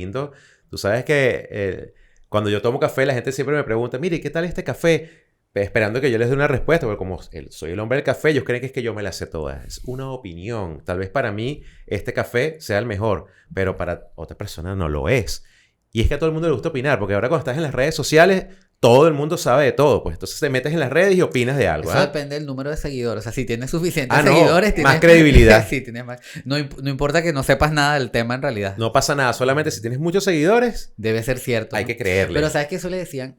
lindo. Tú sabes que cuando yo tomo café, la gente siempre me pregunta, mire, ¿qué tal este café? Esperando que yo les dé una respuesta, porque como soy el hombre del café, ellos creen que es que yo me la sé toda. Es una opinión. Tal vez para mí este café sea el mejor, pero para otra persona no lo es. Y es que a todo el mundo le gusta opinar, porque ahora cuando estás en las redes sociales, todo el mundo sabe de todo. Pues entonces te metes en las redes y opinas de algo. Eso depende del número de seguidores. O sea, si tienes suficientes no, seguidores, tienes más credibilidad. Sí, tienes más. No importa que no sepas nada del tema en realidad. No pasa nada. Solamente si tienes muchos seguidores, debe ser cierto. hay que creerle. Pero ¿sabes qué? Eso le decían...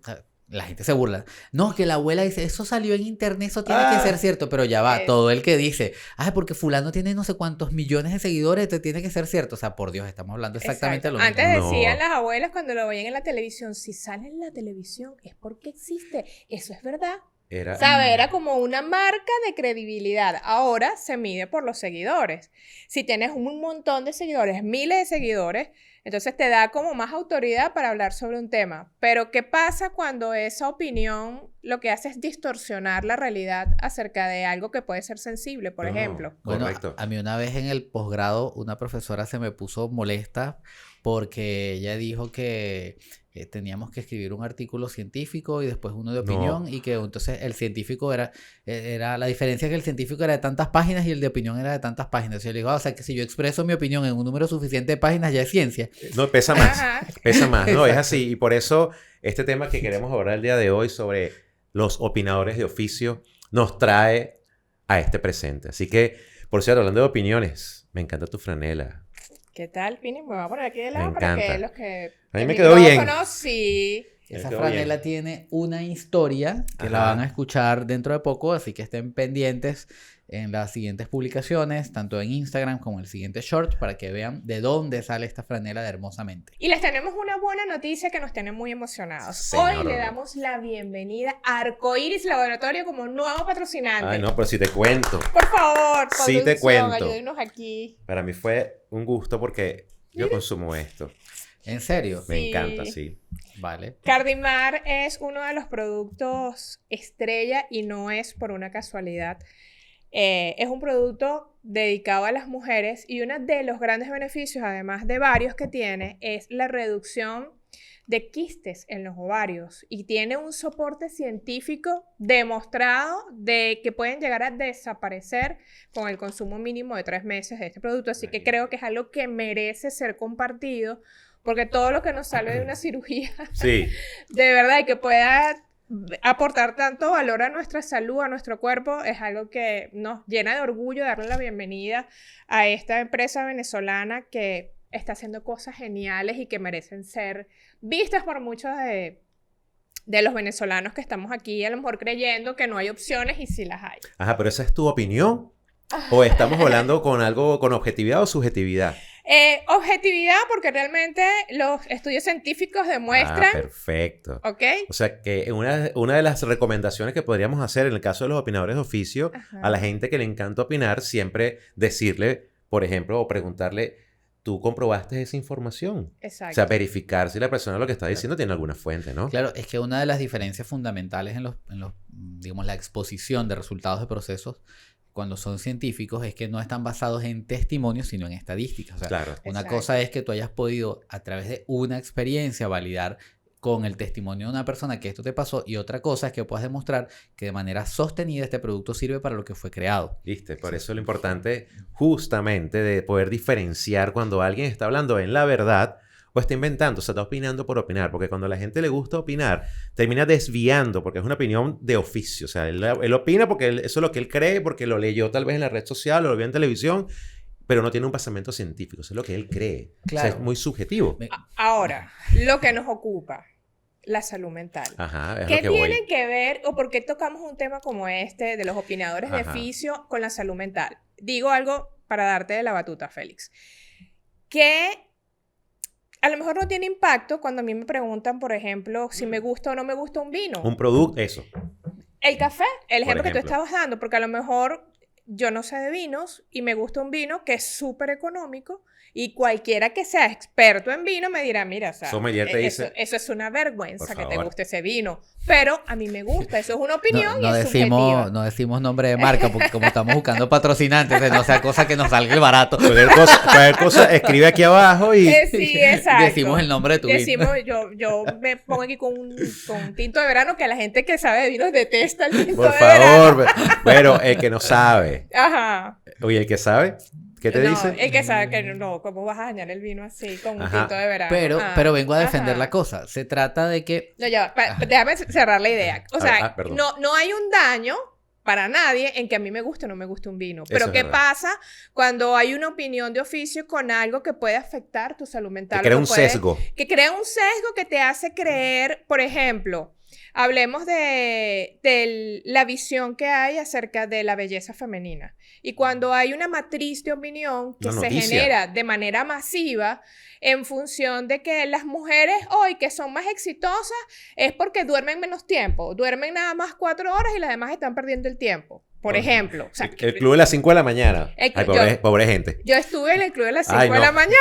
La gente se burla. No, que la abuela dice, eso salió en internet, eso tiene que ser cierto. Pero ya va, todo el que dice, porque fulano tiene no sé cuántos millones de seguidores, te tiene que ser cierto. O sea, por Dios, estamos hablando exactamente de lo mismo. Antes decían las abuelas cuando lo veían en la televisión, si sale en la televisión es porque existe. Eso es verdad. Era como una marca de credibilidad. Ahora se mide por los seguidores. Si tienes un montón de seguidores, miles de seguidores, entonces te da como más autoridad para hablar sobre un tema. Pero ¿qué pasa cuando esa opinión lo que hace es distorsionar la realidad acerca de algo que puede ser sensible, por ejemplo? Bueno, a mí una vez en el posgrado una profesora se me puso molesta porque ella dijo que teníamos que escribir un artículo científico y después uno de opinión y que entonces el científico era la diferencia, que el científico era de tantas páginas y el de opinión era de tantas páginas. Yo le digo, o sea, que si yo expreso mi opinión en un número suficiente de páginas ya es ciencia. No, pesa más. Pesa más, no, es así. Y por eso este tema que queremos hablar el día de hoy sobre los opinadores de oficio nos trae a este presente. Así que, por cierto, hablando de opiniones, me encanta tu franela. ¿Qué tal, Pini? Me voy a poner aquí de lado para que los que... A mí me quedó bien. Sí. Esa franela tiene una historia que la van a escuchar dentro de poco, así que estén pendientes en las siguientes publicaciones, tanto en Instagram como en el siguiente short, para que vean de dónde sale esta franela de Hermosamente. Y les tenemos una buena noticia que nos tiene muy emocionados. Señor. Hoy le damos la bienvenida a Arcoiris Laboratorio como nuevo patrocinante. Ay, no, pero si te cuento. Por favor, sí te cuento. Ayúdenos aquí. Para mí fue un gusto porque yo consumo esto. ¿En serio? Me encanta, sí. Vale. Cardimar es uno de los productos estrella y no es por una casualidad. Es un producto dedicado a las mujeres y uno de los grandes beneficios, además de varios que tiene, es la reducción de quistes en los ovarios y tiene un soporte científico demostrado de que pueden llegar a desaparecer con el consumo mínimo de 3 meses de este producto. Así que creo que es algo que merece ser compartido porque todo lo que nos sale de una cirugía, sí, de verdad, y que pueda aportar tanto valor a nuestra salud, a nuestro cuerpo, es algo que nos llena de orgullo darle la bienvenida a esta empresa venezolana que está haciendo cosas geniales y que merecen ser vistas por muchos de los venezolanos que estamos aquí, a lo mejor creyendo que no hay opciones y sí las hay. Ajá, pero ¿esa es tu opinión? ¿O estamos hablando con algo con objetividad o subjetividad? Objetividad, porque realmente los estudios científicos demuestran... perfecto. ¿Ok? O sea, que una de las recomendaciones que podríamos hacer en el caso de los opinadores de oficio, a la gente que le encanta opinar, siempre decirle, por ejemplo, o preguntarle, ¿tú comprobaste esa información? Exacto. O sea, verificar si la persona lo que está diciendo tiene alguna fuente, ¿no? Claro, es que una de las diferencias fundamentales en los digamos, la exposición de resultados de procesos cuando son científicos es que no están basados en testimonios, sino en estadísticas. O sea, claro. Una cosa es que tú hayas podido, a través de una experiencia, validar con el testimonio de una persona que esto te pasó, y otra cosa es que puedas demostrar que de manera sostenida este producto sirve para lo que fue creado. ¿Viste? Por eso es lo importante justamente de poder diferenciar cuando alguien está hablando en la verdad o está inventando, o sea, está opinando por opinar, porque cuando a la gente le gusta opinar, termina desviando, porque es una opinión de oficio, o sea, él opina porque eso es lo que él cree, porque lo leyó tal vez en la red social o lo vio en televisión, pero no tiene un basamento científico, eso es lo que él cree. Claro. O sea, es muy subjetivo. Ahora, lo que nos ocupa, la salud mental. Ajá, ¿Qué tiene que ver o por qué tocamos un tema como este de los opinadores de oficio con la salud mental? Digo algo para darte de la batuta, Félix. Que a lo mejor no tiene impacto cuando a mí me preguntan, por ejemplo, si me gusta o no me gusta un vino. Un producto, eso. El café, el ejemplo que tú estabas dando, porque a lo mejor yo no sé de vinos y me gusta un vino que es súper económico y cualquiera que sea experto en vino me dirá, mira, o sea, Sommelier te dice, eso es una vergüenza por que te favor. guste ese vino. Pero a mí me gusta, eso es una opinión y No es decimos, subjetiva. no decimos nombre de marca porque como estamos buscando patrocinantes, no sea cosa que nos salga el barato. cualquier cosa, escribe aquí abajo y... Sí, exacto. Decimos el nombre de tu vino. Decimos, yo me pongo aquí con un tinto de verano que la gente que sabe de vinos detesta el tinto Por de verano. favor. Bueno, el que no sabe. Ajá. Oye, el que sabe, ¿qué te No, dice? el que sabe que no, ¿cómo vas a dañar el vino así con un Ajá. tinto de verano? Pero vengo a defender ajá. la cosa. Se trata de que No, ya, déjame cerrar la idea. O sea, perdón. no hay un daño para nadie en que a mí me guste o no me guste un vino. Pero es ¿qué verdad. pasa cuando hay una opinión de oficio con algo que puede afectar tu salud mental? Que crea o un puede- sesgo. Que crea un sesgo que te hace creer, por ejemplo, hablemos de la visión que hay acerca de la belleza femenina. Y cuando hay una matriz de opinión que Una se noticia. genera de manera masiva en función de que las mujeres hoy que son más exitosas es porque duermen menos tiempo, duermen nada más 4 horas y las demás están perdiendo el tiempo. Por Bueno, ejemplo, o sea, El club de las 5 de la mañana. El Ay, club- pobre gente. yo estuve en el club de las 5 Ay, de no. la mañana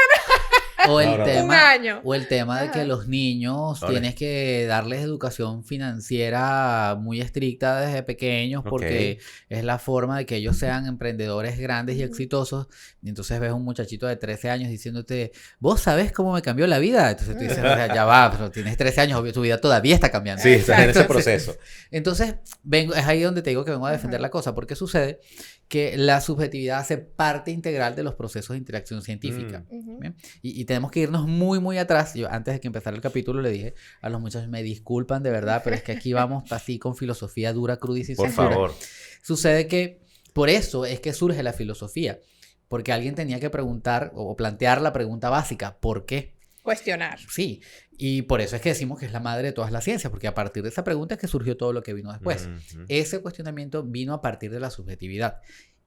o el No, no, no. un tema año. o el tema de que Ajá. los niños Vale. tienes que darles educación financiera muy estricta desde pequeños porque es la forma de que ellos sean emprendedores grandes y Ujú. exitosos. Y entonces ves un muchachito de 13 años diciéndote, ¿vos sabés cómo me cambió la vida? Entonces tú dices, o sea, ya va, pero tienes 13 años, obvio, tu vida todavía está cambiando. Sí, estás en ese Exacto. proceso. Entonces, es ahí donde te digo que vengo a defender Ajá. la cosa, porque sucede que la subjetividad hace parte integral de los procesos de interacción científica. Ujú. ¿Bien? Y tenemos que irnos muy, muy atrás. Yo antes de que empezara el capítulo le dije a los muchachos, me disculpan de verdad, pero es que aquí vamos así con filosofía dura, cruda y sin Por censura. favor. Sucede que por eso es que surge la filosofía, porque alguien tenía que preguntar o plantear la pregunta básica, ¿por qué? Cuestionar. Sí, y por eso es que decimos que es la madre de todas las ciencias, porque a partir de esa pregunta es que surgió todo lo que vino después. Ujú. Ese cuestionamiento vino a partir de la subjetividad.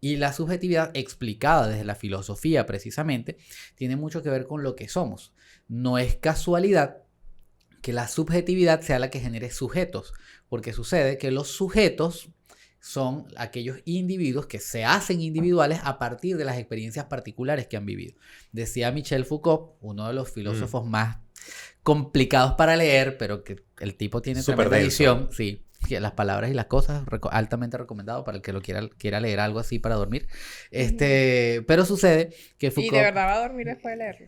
Y la subjetividad explicada desde la filosofía precisamente tiene mucho que ver con lo que somos. No es casualidad que la subjetividad sea la que genere sujetos, porque sucede que los sujetos son aquellos individuos que se hacen individuales a partir de las experiencias particulares que han vivido. Decía Michel Foucault, uno de los filósofos más complicados para leer, pero que el tipo tiene Súper tremenda denso. edición, sí, que las palabras y las cosas, altamente recomendado para el que lo quiera leer algo así para dormir. Pero sucede que Y Foucault... de verdad va a dormir después de leerlo.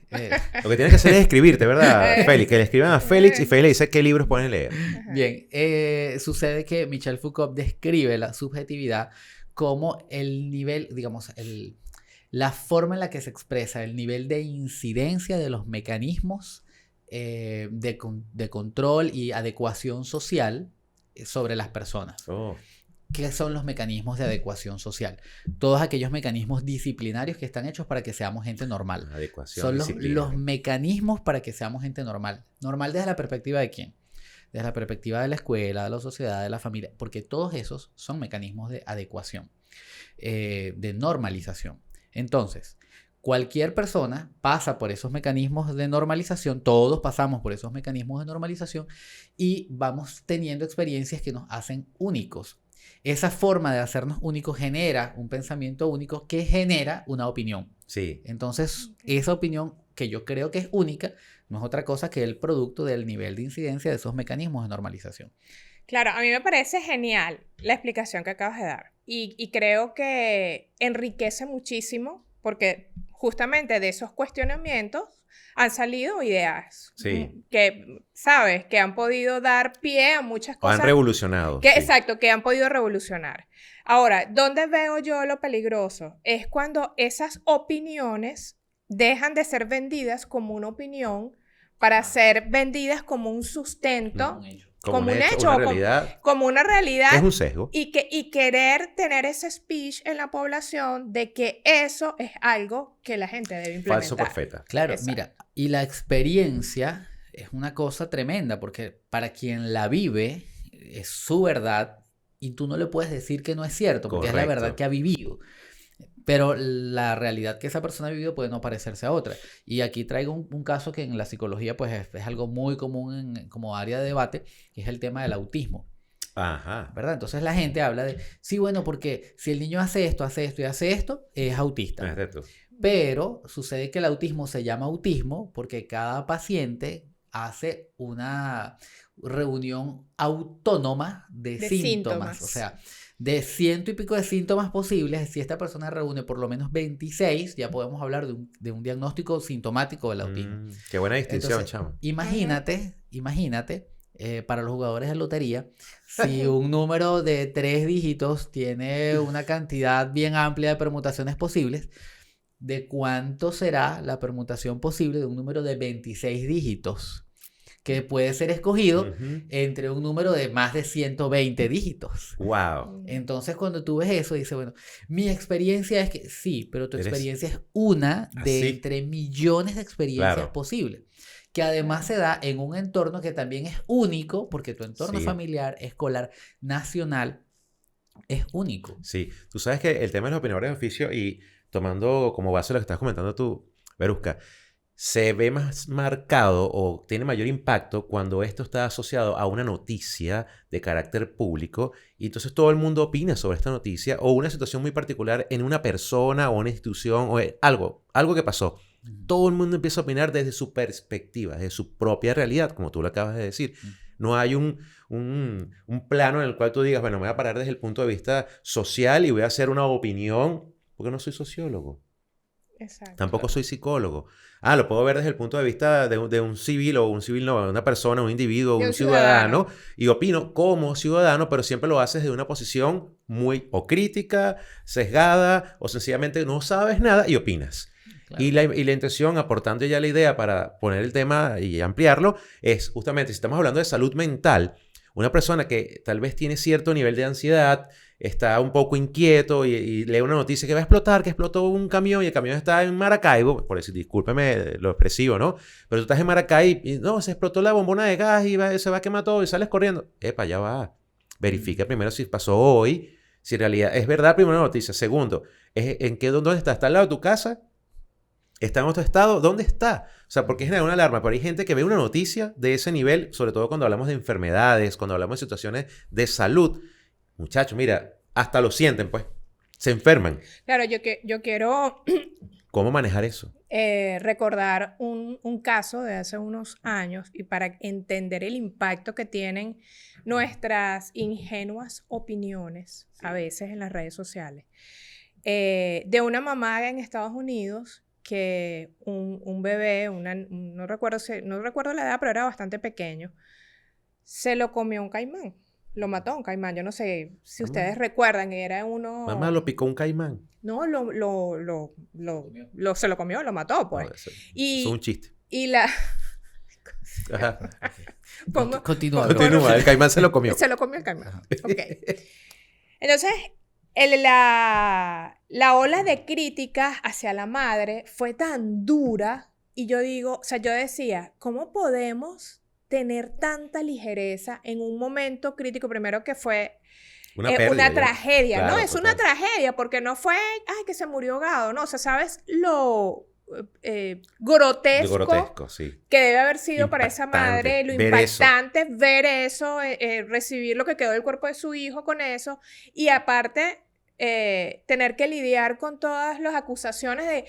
Lo que tienes que hacer es escribirte, ¿verdad, Félix? Que le escriban a Félix y Félix le dice qué libros pueden leer. Ajá. Bien, sucede que Michel Foucault describe la subjetividad como el nivel, digamos, la forma en la que se expresa, el nivel de incidencia de los mecanismos de control y adecuación social sobre las personas. Oh, ¿Qué son los mecanismos de adecuación social? Todos aquellos mecanismos disciplinarios que están hechos para que seamos gente normal. adecuación, Son los disciplina. mecanismos para que seamos gente normal. ¿Normal desde la perspectiva de quién? Desde la perspectiva de la escuela, de la sociedad, de la familia, porque todos esos son mecanismos de adecuación, de normalización. Entonces, cualquier persona pasa por esos mecanismos de normalización, todos pasamos por esos mecanismos de normalización y vamos teniendo experiencias que nos hacen únicos. Esa forma de hacernos únicos genera un pensamiento único que genera una opinión. Sí. Entonces, esa opinión que yo creo que es única no es otra cosa que el producto del nivel de incidencia de esos mecanismos de normalización. Claro, a mí me parece genial la explicación que acabas de dar. Y creo que enriquece muchísimo porque justamente de esos cuestionamientos han salido ideas Sí. que, ¿sabes? Que han podido dar pie a muchas O cosas. han revolucionado. Que, sí. Exacto, que han podido revolucionar. Ahora, ¿dónde veo yo lo peligroso? Es cuando esas opiniones dejan de ser vendidas como una opinión para ser vendidas como un sustento, como un hecho, una o realidad. como una realidad. Es un sesgo. Y querer tener ese speech en la población de que eso es algo que la gente debe implementar. Falso profeta. Claro, Exacto. mira, y la experiencia es una cosa tremenda porque para quien la vive es su verdad y tú no le puedes decir que no es cierto porque es la Correcto. verdad que ha vivido. Pero la realidad que esa persona ha vivido puede no parecerse a otra. Y aquí traigo un caso que en la psicología pues es algo muy común como área de debate, que es el tema del autismo. Ajá. ¿verdad? Entonces la gente habla de, sí, bueno, porque si el niño hace esto y hace esto, es autista. Fíjate tú. Pero sucede que el autismo se llama autismo porque cada paciente hace una reunión autónoma de De síntomas. O síntomas. sea, de 100 y pico de síntomas posibles, si esta persona reúne por lo menos 26, ya podemos hablar de un diagnóstico sintomático del autismo. Qué buena distinción, Entonces, chamo. imagínate, para los jugadores de lotería, si un número de 3 dígitos tiene una cantidad bien amplia de permutaciones posibles, ¿de cuánto será la permutación posible de un número de 26 dígitos? Que puede ser escogido Ujú. entre un número de más de 120 dígitos. Wow. Entonces, cuando tú ves eso, dices, bueno, mi experiencia es que sí, pero tu Eres experiencia es una de así. entre millones de experiencias Claro. posibles. Que además se da en un entorno que también es único, porque tu entorno Sí. familiar, escolar, nacional, es único. Sí. Tú sabes que el tema de los opinadores de oficio y tomando como base lo que estás comentando tú, Verusca, se ve más marcado o tiene mayor impacto cuando esto está asociado a una noticia de carácter público y entonces todo el mundo opina sobre esta noticia o una situación muy particular en una persona o una institución o algo que pasó. Todo el mundo empieza a opinar desde su perspectiva, desde su propia realidad, como tú lo acabas de decir. No hay un plano en el cual tú digas, bueno, me voy a parar desde el punto de vista social y voy a hacer una opinión, porque no soy sociólogo. Exacto. Tampoco soy psicólogo. Lo puedo ver desde el punto de vista de un civil o un civil no, de una persona, un individuo, De un un ciudadano, ciudadano. y opino como ciudadano, pero siempre lo haces de una posición muy o crítica, sesgada, o sencillamente no sabes nada y opinas. Claro. Y la intención, aportando ya la idea para poner el tema y ampliarlo, es justamente, si estamos hablando de salud mental, una persona que tal vez tiene cierto nivel de ansiedad, está un poco inquieto y lee una noticia que va a explotar, que explotó un camión y el camión está en Maracaibo, por decir, discúlpeme lo expresivo, ¿no? Pero tú estás en Maracaibo y no, se explotó la bombona de gas y se va a quemar todo y sales corriendo. Epa, ya va. Verifica primero si pasó hoy, si en realidad es verdad, primero la noticia. Segundo, ¿dónde está? ¿Está al lado de tu casa? ¿Está en otro estado? ¿Dónde está? O sea, porque genera una alarma. Pero hay gente que ve una noticia de ese nivel, sobre todo cuando hablamos de enfermedades, cuando hablamos de situaciones de salud. Muchachos, mira, hasta lo sienten, pues. Se enferman. Claro, yo quiero ¿Cómo manejar eso? recordar un caso de hace unos años y para entender el impacto que tienen nuestras ingenuas opiniones a veces en las redes sociales. De una mamá en Estados Unidos que un bebé, no recuerdo la edad, pero era bastante pequeño, se lo comió un caimán. Lo mató un caimán. Yo no sé si ustedes recuerdan, era uno... Mamá lo picó un caimán. No, se lo comió, lo mató, pues. No, eso Y, es un chiste. y la... Ajá. Continúa. Continúa, el caimán se lo comió. Se lo comió el caimán. Ok. Entonces, la ola de críticas hacia la madre fue tan dura y yo digo, o sea, yo decía, ¿cómo podemos tener tanta ligereza en un momento crítico? Primero que fue Una pérdida. una Ya. tragedia, Claro, ¿no? Es total. una tragedia porque no fue, ay, que se murió ahogado, no, o sea, ¿sabes lo grotesco sí. que debe haber sido para esa madre, lo ver eso. impactante ver eso, recibir lo que quedó del cuerpo de su hijo con eso, y aparte tener que lidiar con todas las acusaciones de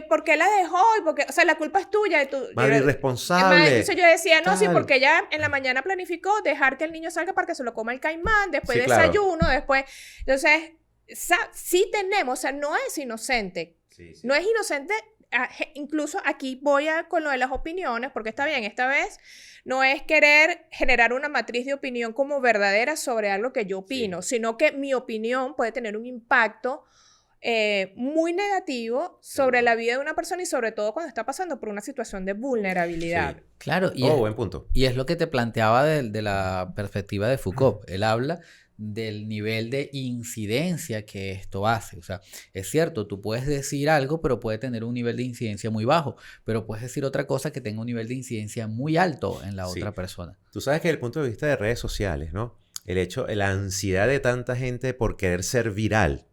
¿por qué la dejó? Y porque, o sea, la culpa es tuya. Madre irresponsable. Entonces yo decía, no, sí, Tal. porque ella en la mañana planificó dejar que el niño salga para que se lo coma el caimán, después Sí, claro. desayuno, después... Entonces, sí tenemos, o sea, no es inocente. Sí, sí. No es inocente. Incluso aquí voy con lo de las opiniones, porque está bien, esta vez no es querer generar una matriz de opinión como verdadera sobre algo que yo opino, sino que mi opinión puede tener un impacto muy negativo sobre la vida de una persona y sobre todo cuando está pasando por una situación de vulnerabilidad. Sí. Claro, Buen punto. y es lo que te planteaba de la perspectiva de Foucault. Él habla del nivel de incidencia que esto hace. O sea, es cierto, tú puedes decir algo, pero puede tener un nivel de incidencia muy bajo, pero puedes decir otra cosa que tenga un nivel de incidencia muy alto en la Sí. otra persona. Tú sabes que desde el punto de vista de redes sociales, ¿no? La ansiedad de tanta gente por querer ser viral,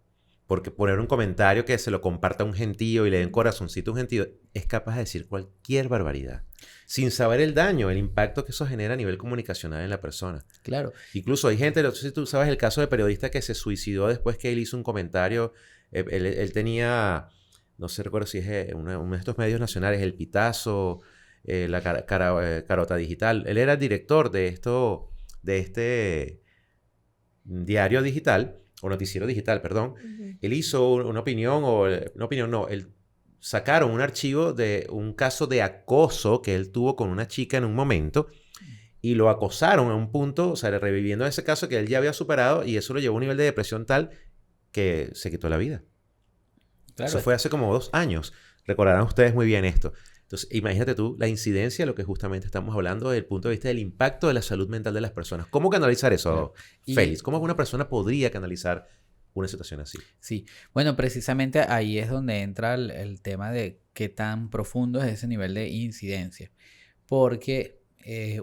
porque poner un comentario que se lo comparta a un gentío y le den corazoncito a un gentío, es capaz de decir cualquier barbaridad. Sin saber el daño, el impacto que eso genera a nivel comunicacional en la persona. Claro. Incluso hay gente, no sé si tú sabes el caso de periodista que se suicidó después que él hizo un comentario. Él tenía, no sé, recuerdo si es uno de estos medios nacionales, El Pitazo, Carota Digital. Él era el director de este diario digital, o noticiero digital, perdón. Ujú. Él hizo una opinión, él sacaron un archivo de un caso de acoso que él tuvo con una chica en un momento y lo acosaron a un punto, o sea, reviviendo ese caso que él ya había superado y eso lo llevó a un nivel de depresión tal que se quitó la vida. Claro. Eso fue hace como 2 años. Recordarán ustedes muy bien esto. Entonces, imagínate tú la incidencia de lo que justamente estamos hablando desde el punto de vista del impacto de la salud mental de las personas. ¿Cómo canalizar eso, Félix? ¿Cómo una persona podría canalizar una situación así? Sí, bueno, precisamente ahí es donde entra el tema de qué tan profundo es ese nivel de incidencia. Porque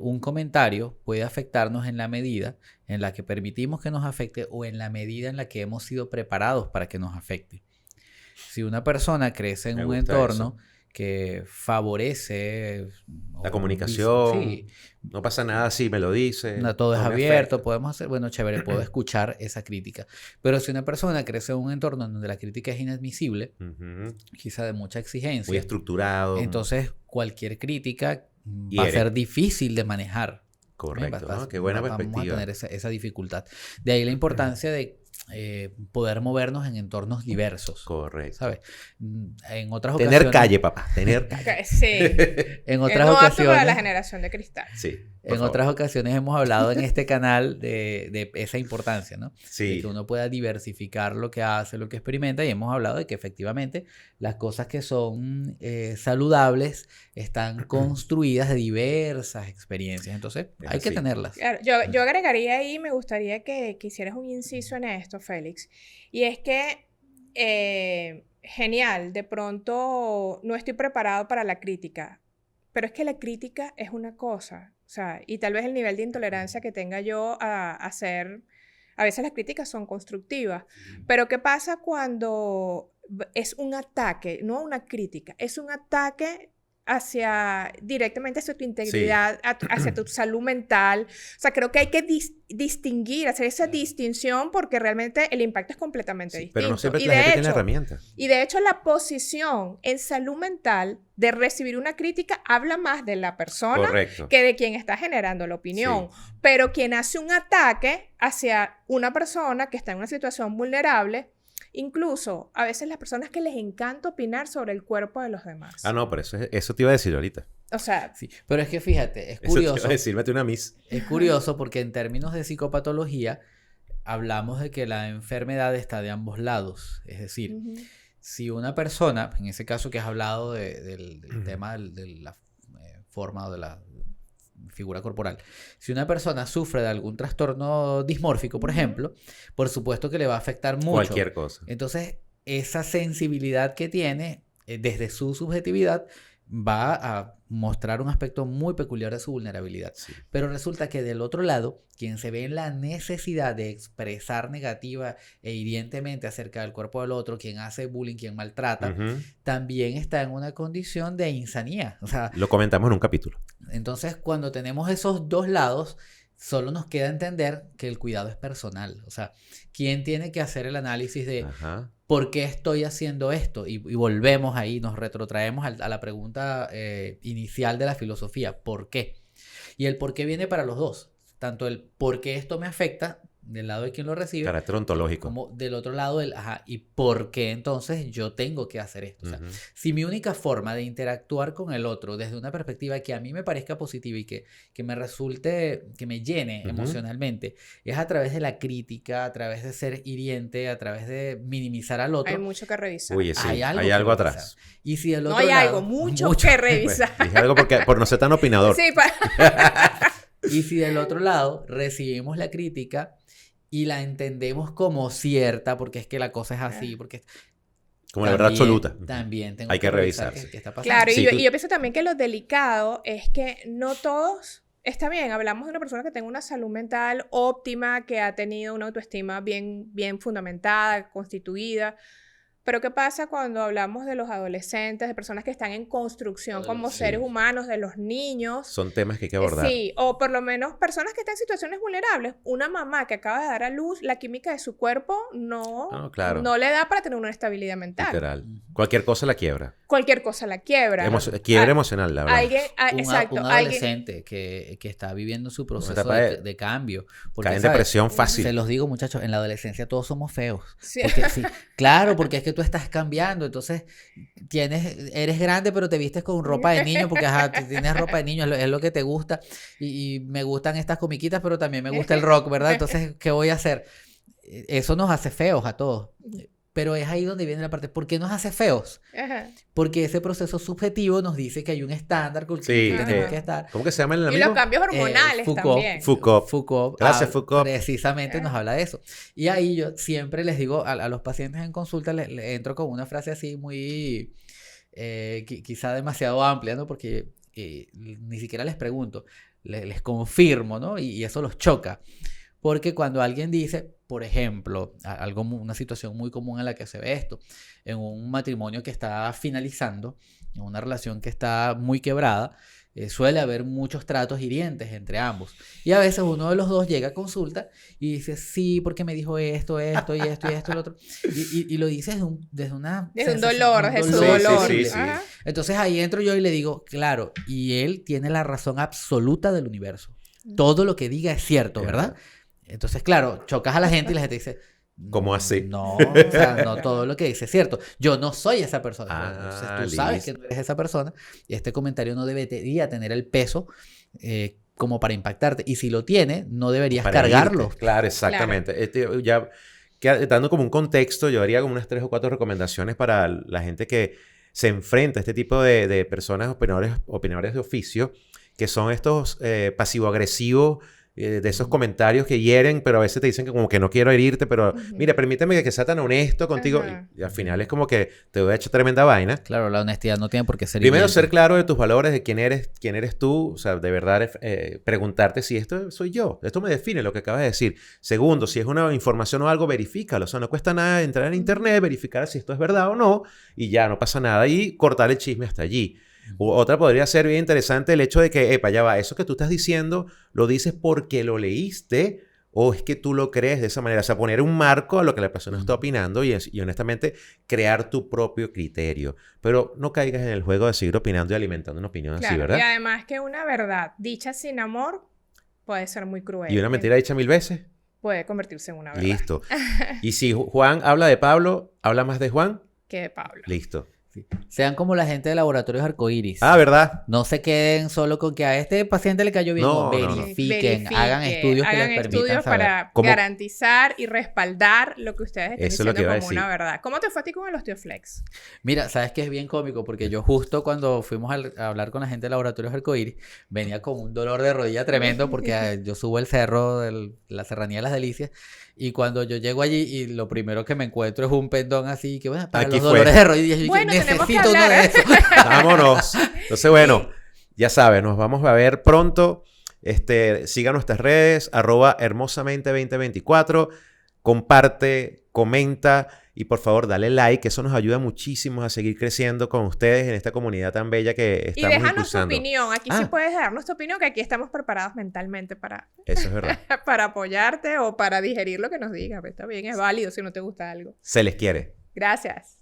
un comentario puede afectarnos en la medida en la que permitimos que nos afecte o en la medida en la que hemos sido preparados para que nos afecte. Si una persona crece en un entorno que favorece la comunicación, sí, no pasa nada si me lo dice, todo es no me abierto, afecta. podemos hacer, bueno, chévere, puedo escuchar esa crítica. Pero si una persona crece en un entorno en donde la crítica es inadmisible, quizá de mucha exigencia, muy estructurado, entonces cualquier crítica va a ser difícil de manejar. Correcto, ¿no? Qué buena perspectiva. Vamos a tener esa dificultad. De ahí la importancia de poder movernos en entornos diversos. Correcto. ¿Sabes? En otras ocasiones... Tener calle, papá. Tener calle. Sí. En otras no apto ocasiones... para la generación de cristal. Sí. En otras ocasiones hemos hablado en este canal de esa importancia, ¿no? Sí. De que uno pueda diversificar lo que hace, lo que experimenta, y hemos hablado de que efectivamente las cosas que son saludables están construidas de diversas experiencias, entonces hay que tenerlas. Claro, yo agregaría ahí, me gustaría que hicieras un inciso en esto, Félix, y es que genial, de pronto no estoy preparado para la crítica, pero es que la crítica es una cosa, o sea, y tal vez el nivel de intolerancia que tenga yo a hacer, a veces las críticas son constructivas, pero ¿qué pasa cuando es un ataque, no una crítica, es un ataque directamente hacia tu integridad, hacia tu salud mental? O sea, creo que hay que distinguir, hacer esa distinción porque realmente el impacto es completamente distinto. Pero no siempre la gente tiene herramientas. Y de hecho la posición en salud mental de recibir una crítica habla más de la persona que de quien está generando la opinión. Sí. Pero quien hace un ataque hacia una persona que está en una situación vulnerable, incluso a veces las personas que les encanta opinar sobre el cuerpo de los demás. Ah, no, pero eso te iba a decir ahorita. O sea, sí, pero es que fíjate, es curioso. Eso te iba a decir, mete una miss. Es curioso porque en términos de psicopatología hablamos de que la enfermedad está de ambos lados. Es decir, si una persona, en ese caso que has hablado del tema de la forma o de la figura corporal, si una persona sufre de algún trastorno dismórfico, por ejemplo, por supuesto que le va a afectar mucho. Cualquier cosa. Entonces, esa sensibilidad que tiene desde su subjetividad va a mostrar un aspecto muy peculiar de su vulnerabilidad. Sí. Pero resulta que del otro lado, quien se ve en la necesidad de expresar negativa e hirientemente acerca del cuerpo del otro, quien hace bullying, quien maltrata, también está en una condición de insanía. O sea, lo comentamos en un capítulo. Entonces, cuando tenemos esos dos lados, solo nos queda entender que el cuidado es personal. O sea, ¿quién tiene que hacer el análisis de por qué estoy haciendo esto? Y volvemos ahí, nos retrotraemos a la pregunta inicial de la filosofía, ¿por qué? Y el por qué viene para los dos. Tanto el por qué esto me afecta, del lado de quien lo recibe, carácter ontológico, como del otro lado y por qué entonces yo tengo que hacer esto. O sea, si mi única forma de interactuar con el otro desde una perspectiva que a mí me parezca positiva y que me resulte, que me llene emocionalmente, es a través de la crítica, a través de ser hiriente, a través de minimizar al otro. Hay mucho que revisar. Oye, sí, hay algo atrás. Y si del otro hay lado, algo, mucho que revisar. Bueno, dije algo por no ser tan opinador. Sí, y si del otro lado recibimos la crítica y la entendemos como cierta, porque es que la cosa es así, porque como la verdad absoluta. También tengo que revisar. ¿Qué está pasando? Claro, sí, y yo pienso también que lo delicado es que no todos está bien, hablamos de una persona que tenga una salud mental óptima, que ha tenido una autoestima bien fundamentada, constituida. Pero ¿qué pasa cuando hablamos de los adolescentes, de personas que están en construcción como seres humanos, de los niños? Son temas que hay que abordar. Sí, o por lo menos personas que están en situaciones vulnerables. Una mamá que acaba de dar a luz, la química de su cuerpo claro. no le da para tener una estabilidad mental. Literal. Cualquier cosa la quiebra. Cualquier cosa la quiebra. Quiebra emocional, la verdad. Exacto. Un adolescente que está viviendo su proceso de cambio. Porque, cae en ¿sabes? depresión fácil. Se los digo, muchachos, en la adolescencia todos somos feos. Sí. Porque, sí, claro, porque es que tú estás cambiando, entonces eres grande pero te vistes con ropa de niño porque tienes ropa de niño, es lo que te gusta y me gustan estas comiquitas pero también me gusta el rock, ¿verdad? Entonces, ¿qué voy a hacer? Eso nos hace feos a todos. Pero es ahí donde viene la parte. ¿Por qué nos hace feos? Ajá. Porque ese proceso subjetivo nos dice que hay un estándar con el Sí, que tenemos que estar. ¿Cómo que se llama el Y amigo? los cambios hormonales también. Foucault. Gracias, Foucault. Precisamente nos habla de eso. Y ahí yo siempre les digo a los pacientes en consulta, les entro con una frase así muy, quizá demasiado amplia, ¿no? Porque ni siquiera les pregunto, les confirmo, ¿no? Y eso los choca. Porque cuando alguien dice, por ejemplo, una situación muy común en la que se ve esto, en un matrimonio que está finalizando, en una relación que está muy quebrada, suele haber muchos tratos hirientes entre ambos. Y a veces uno de los dos llega a consulta y dice, sí, porque me dijo esto, y lo otro. Y lo dice desde un dolor, desde su dolor. Sí. Entonces ahí entro yo y le digo, claro, y él tiene la razón absoluta del universo. Todo lo que diga es cierto, ¿verdad? Entonces, claro, chocas a la gente y la gente dice... ¿Cómo así? No, o sea, no todo lo que dice es cierto. Yo no soy esa persona. Entonces tú sabes que no eres esa persona y este comentario no debería tener el peso como para impactarte. Y si lo tiene, no deberías cargarlo. Claro, exactamente. Claro. Dando como un contexto, yo haría como unas 3 o 4 recomendaciones para la gente que se enfrenta a este tipo de personas opinadores de oficio, que son estos pasivo-agresivos, de esos comentarios que hieren, pero a veces te dicen que como que no quiero herirte, pero mira, permíteme que sea tan honesto contigo. Y al final es como que te voy a echar tremenda vaina. Claro, la honestidad no tiene por qué ser Primero, hiriente. ser claro de tus valores, de quién eres tú. O sea, de verdad preguntarte si esto soy yo. Esto me define lo que acabas de decir. Segundo, si es una información o algo, verifícalo. O sea, no cuesta nada entrar en internet, verificar si esto es verdad o no, y ya no pasa nada. Y cortar el chisme hasta allí. Otra podría ser bien interesante el hecho de que, ya va, eso que tú estás diciendo, ¿lo dices porque lo leíste o es que tú lo crees de esa manera? O sea, poner un marco a lo que la persona está opinando y honestamente crear tu propio criterio. Pero no caigas en el juego de seguir opinando y alimentando una opinión así, ¿verdad? Y además que una verdad dicha sin amor puede ser muy cruel. Y una mentira dicha 1000 veces. Puede convertirse en una verdad. Listo. Y si Juan habla de Pablo, ¿habla más de Juan? Que de Pablo. Listo. Sean como la gente de Laboratorios Arcoíris. ¿Verdad? No se queden solo con que a este paciente le cayó bien. No, verifiquen, hagan estudios que les permitan saber. Para garantizar y respaldar lo que ustedes están diciendo como una verdad. ¿Cómo te fue a ti con el Osteoflex? Mira, sabes que es bien cómico porque yo justo cuando fuimos a hablar con la gente de Laboratorios Arcoíris venía con un dolor de rodilla tremendo porque yo subo el cerro de la Serranía de las Delicias y cuando yo llego allí y lo primero que me encuentro es un pendón así que bueno, para Aquí los dolores de rodilla yo bueno, necesito uno de esos. Vámonos. Entonces, bueno, ya saben, nos vamos a ver pronto. Sigan nuestras redes, @hermosamente2024. Comparte, comenta y por favor dale like. Eso nos ayuda muchísimo a seguir creciendo con ustedes en esta comunidad tan bella que estamos y déjanos impulsando. tu opinión. Aquí sí puedes darnos tu opinión, que aquí estamos preparados mentalmente para... Eso es verdad. para apoyarte o para digerir lo que nos digas. Pues está bien, es válido si no te gusta algo. Se les quiere. Gracias.